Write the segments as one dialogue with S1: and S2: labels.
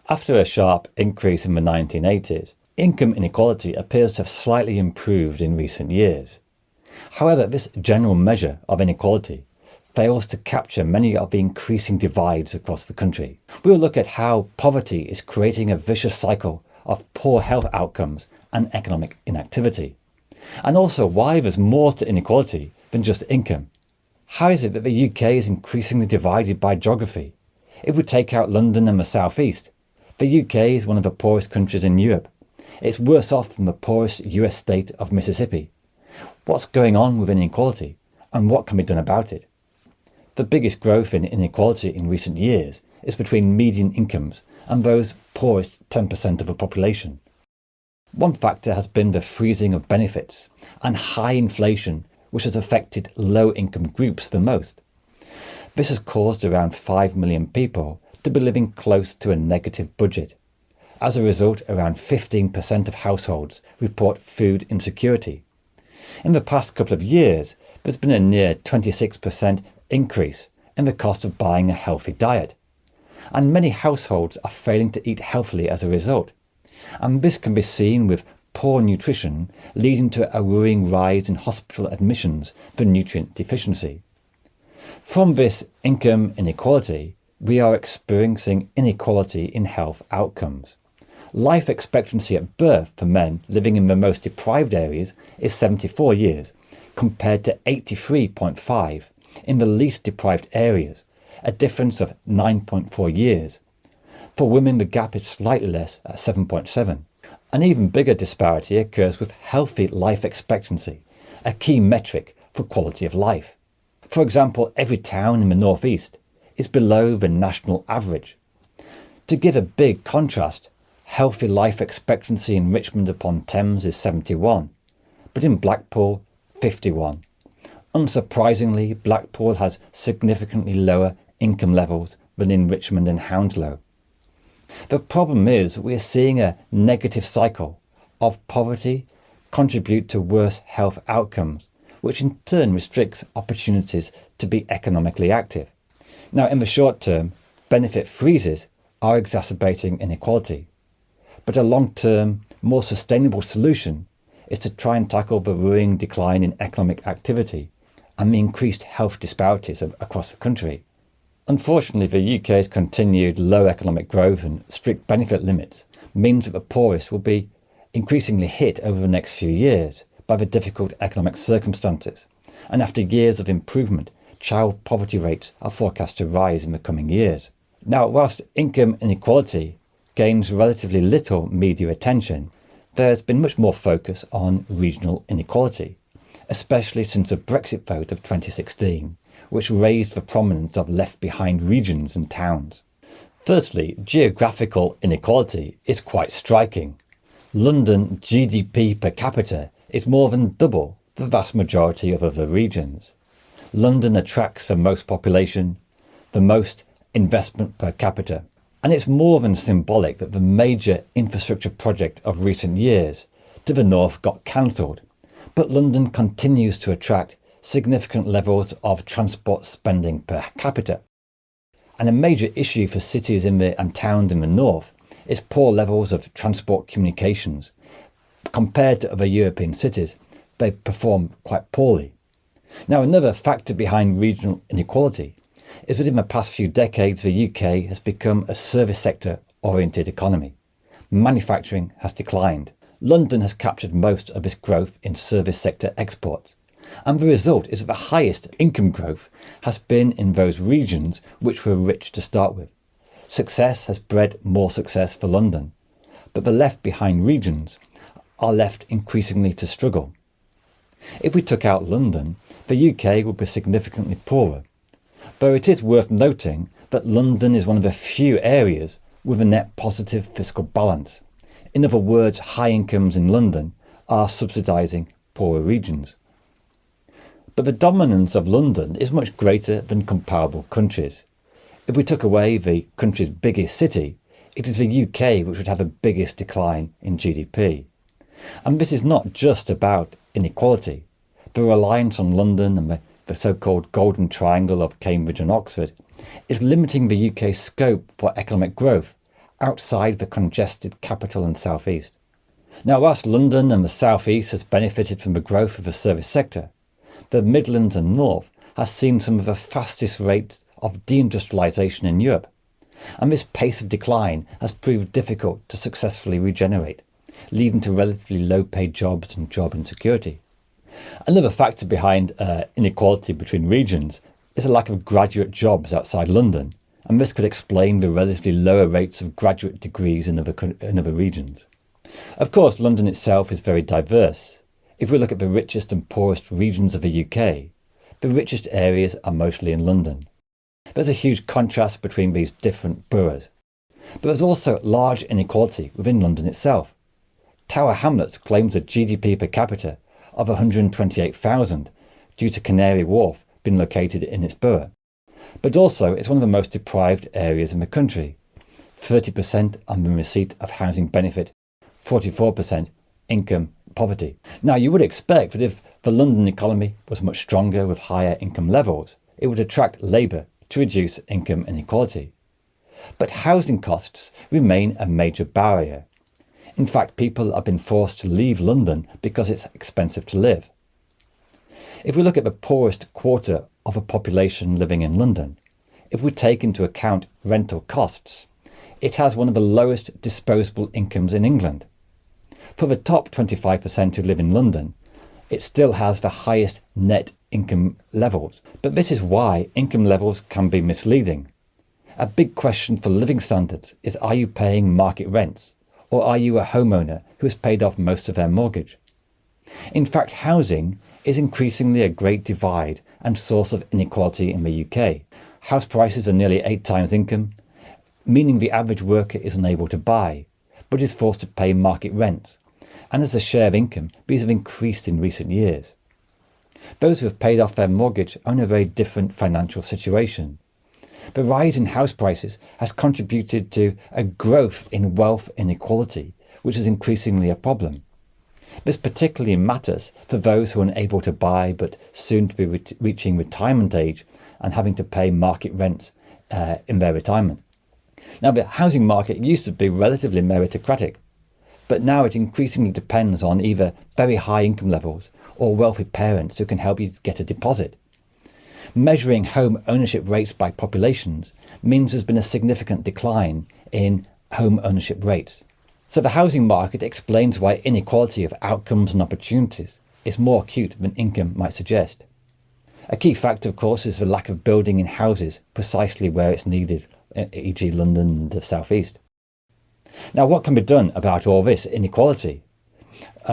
S1: After a sharp increase in the 1980s, income inequality appears to have slightly improved in recent years. However, this general measure of inequality fails to capture many of the increasing divides across the country. We will look at how poverty is creating a vicious cycle of poor health outcomes and economic inactivity, and also why there's more to inequality than just income. How is it that the UK is increasingly divided by geography? If we take out London and the South East, the UK is one of the poorest countries in Europe. It's worse off than the poorest US state of Mississippi. What's going on with inequality, and what can be done about it? The biggest growth in inequality in recent years is between median incomes and those poorest 10% of the population. One factor has been the freezing of benefits and high inflation, which has affected low-income groups the most. This has caused around 5 million people to be living close to a negative budget. As a result, around 15% of households report food insecurity. In the past couple of years, there's been a near 26% increase in the cost of buying a healthy diet. And many households are failing to eat healthily as a result. And this can be seen with poor nutrition leading to a worrying rise in hospital admissions for nutrient deficiency. From this income inequality, we are experiencing inequality in health outcomes. Life expectancy at birth for men living in the most deprived areas is 74 years, compared to 83.5 in the least deprived areas, a difference of 9.4 years. For women, the gap is slightly less at 7.7. An even bigger disparity occurs with healthy life expectancy, a key metric for quality of life. For example, every town in the northeast is below the national average. To give a big contrast, healthy life expectancy in Richmond upon Thames is 71, but in Blackpool, 51. Unsurprisingly, Blackpool has significantly lower income levels than in Richmond and Hounslow. The problem is we are seeing a negative cycle of poverty contribute to worse health outcomes, which in turn restricts opportunities to be economically active. Now, in the short term, benefit freezes are exacerbating inequality. But a long-term, more sustainable solution is to try and tackle the worrying decline in economic activity and the increased health disparities across the country. Unfortunately, the UK's continued low economic growth and strict benefit limits means that the poorest will be increasingly hit over the next few years by the difficult economic circumstances, and after years of improvement, child poverty rates are forecast to rise in the coming years. Now, whilst income inequality gains relatively little media attention, there has been much more focus on regional inequality, especially since the Brexit vote of 2016, which raised the prominence of left-behind regions and towns. Firstly, geographical inequality is quite striking. London GDP per capita is more than double the vast majority of other regions. London attracts the most population, the most investment per capita, and it's more than symbolic that the major infrastructure project of recent years to the north got cancelled, but London continues to attract significant levels of transport spending per capita. And a major issue for cities and towns in the north is poor levels of transport communications. Compared to other European cities, they perform quite poorly. Now, another factor behind regional inequality is that in the past few decades, the UK has become a service sector-oriented economy. Manufacturing has declined. London has captured most of this growth in service sector exports. And the result is that the highest income growth has been in those regions which were rich to start with. Success has bred more success for London, but the left-behind regions are left increasingly to struggle. If we took out London, the UK would be significantly poorer, though it is worth noting that London is one of the few areas with a net positive fiscal balance. In other words, high incomes in London are subsidising poorer regions. But the dominance of London is much greater than comparable countries. If we took away the country's biggest city, it is the UK which would have the biggest decline in GDP. And this is not just about inequality. The reliance on London and the so-called Golden Triangle of Cambridge and Oxford is limiting the UK's scope for economic growth outside the congested capital and southeast. Now, whilst London and the southeast has benefited from the growth of the service sector, the Midlands and North has seen some of the fastest rates of deindustrialisation in Europe, and this pace of decline has proved difficult to successfully regenerate, leading to relatively low-paid jobs and job insecurity. Another factor behind inequality between regions is a lack of graduate jobs outside London, and this could explain the relatively lower rates of graduate degrees in other regions. Of course, London itself is very diverse. If we look at the richest and poorest regions of the UK, the richest areas are mostly in London. There's a huge contrast between these different boroughs. But there's also large inequality within London itself. Tower Hamlets claims a GDP per capita of 128,000 due to Canary Wharf being located in its borough. But also it's one of the most deprived areas in the country. 30% on the receipt of housing benefit, 44% income poverty. Now, you would expect that if the London economy was much stronger with higher income levels, it would attract labour to reduce income inequality. But housing costs remain a major barrier. In fact, people have been forced to leave London because it's expensive to live. If we look at the poorest quarter of a population living in London, if we take into account rental costs, it has one of the lowest disposable incomes in England. For the top 25% who live in London, it still has the highest net income levels. But this is why income levels can be misleading. A big question for living standards is, are you paying market rents? Or are you a homeowner who has paid off most of their mortgage? In fact, housing is increasingly a great divide and source of inequality in the UK. House prices are nearly 8 times income, meaning the average worker is unable to buy, but is forced to pay market rent. And as a share of income, these have increased in recent years. Those who have paid off their mortgage are in a very different financial situation. The rise in house prices has contributed to a growth in wealth inequality, which is increasingly a problem. This particularly matters for those who are unable to buy but soon to be reaching retirement age and having to pay market rents in their retirement. Now, the housing market used to be relatively meritocratic, but now it increasingly depends on either very high income levels or wealthy parents who can help you get a deposit. Measuring home ownership rates by populations means there's been a significant decline in home ownership rates. So the housing market explains why inequality of outcomes and opportunities is more acute than income might suggest. A key factor, of course, is the lack of building in houses precisely where it's needed, e.g. London and the South East. Now, what can be done about all this inequality?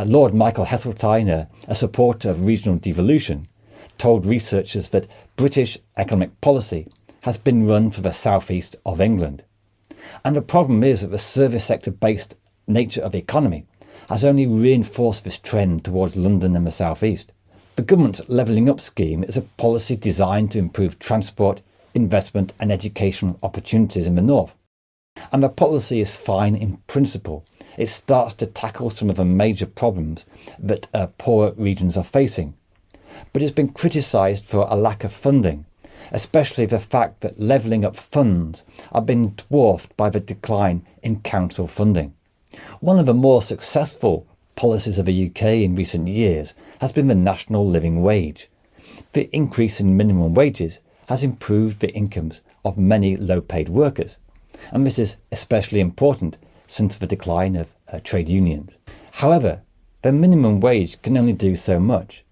S1: Lord Michael Heseltine, a supporter of regional devolution, told researchers that British economic policy has been run for the southeast of England. And the problem is that the service sector based nature of the economy has only reinforced this trend towards London and the southeast. The government's Levelling Up scheme is a policy designed to improve transport, investment and educational opportunities in the north. And the policy is fine in principle. It starts to tackle some of the major problems that poorer regions are facing. But it's been criticised for a lack of funding, especially the fact that Levelling Up funds are being dwarfed by the decline in council funding. One of the more successful policies of the UK in recent years has been the national living wage. The increase in minimum wages has improved the incomes of many low-paid workers, and this is especially important since the decline of trade unions. However, the minimum wage can only do so much.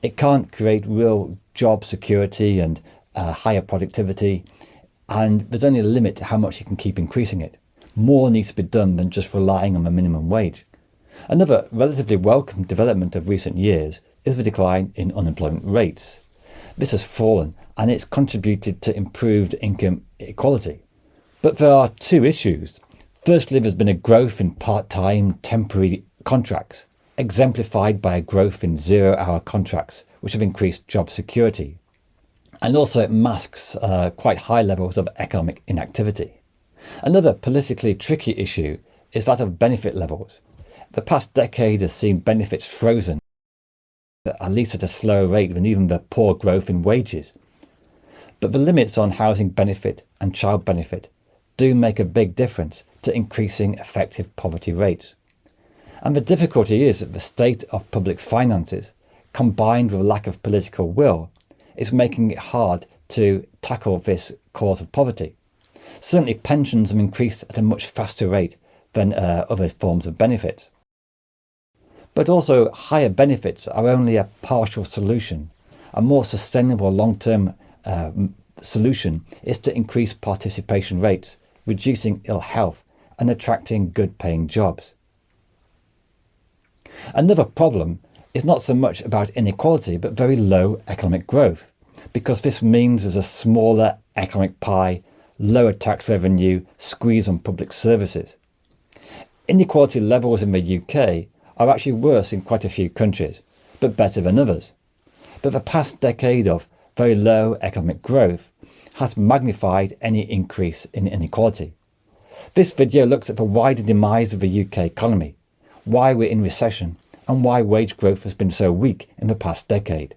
S1: It can't create real job security and higher productivity, and there's only a limit to how much you can keep increasing it. More needs to be done than just relying on the minimum wage. Another relatively welcome development of recent years is the decline in unemployment rates. This has fallen and it's contributed to improved income equality. But there are two issues. Firstly, there's been a growth in part-time temporary contracts, exemplified by a growth in zero-hour contracts, which have increased job security. And also it masks quite high levels of economic inactivity. Another politically tricky issue is that of benefit levels. The past decade has seen benefits frozen, at least at a slower rate than even the poor growth in wages. But the limits on housing benefit and child benefit do make a big difference to increasing effective poverty rates. And the difficulty is that the state of public finances, combined with a lack of political will, is making it hard to tackle this cause of poverty. Certainly pensions have increased at a much faster rate than other forms of benefits. But also higher benefits are only a partial solution. A more sustainable long-term solution is to increase participation rates, reducing ill health and attracting good-paying jobs. Another problem is not so much about inequality but very low economic growth, because this means there's a smaller economic pie, lower tax revenue, squeeze on public services. Inequality levels in the UK are actually worse in quite a few countries, but better than others. But the past decade of very low economic growth has magnified any increase in inequality. This video looks at the wider demise of the UK economy, why we're in recession, and why wage growth has been so weak in the past decade.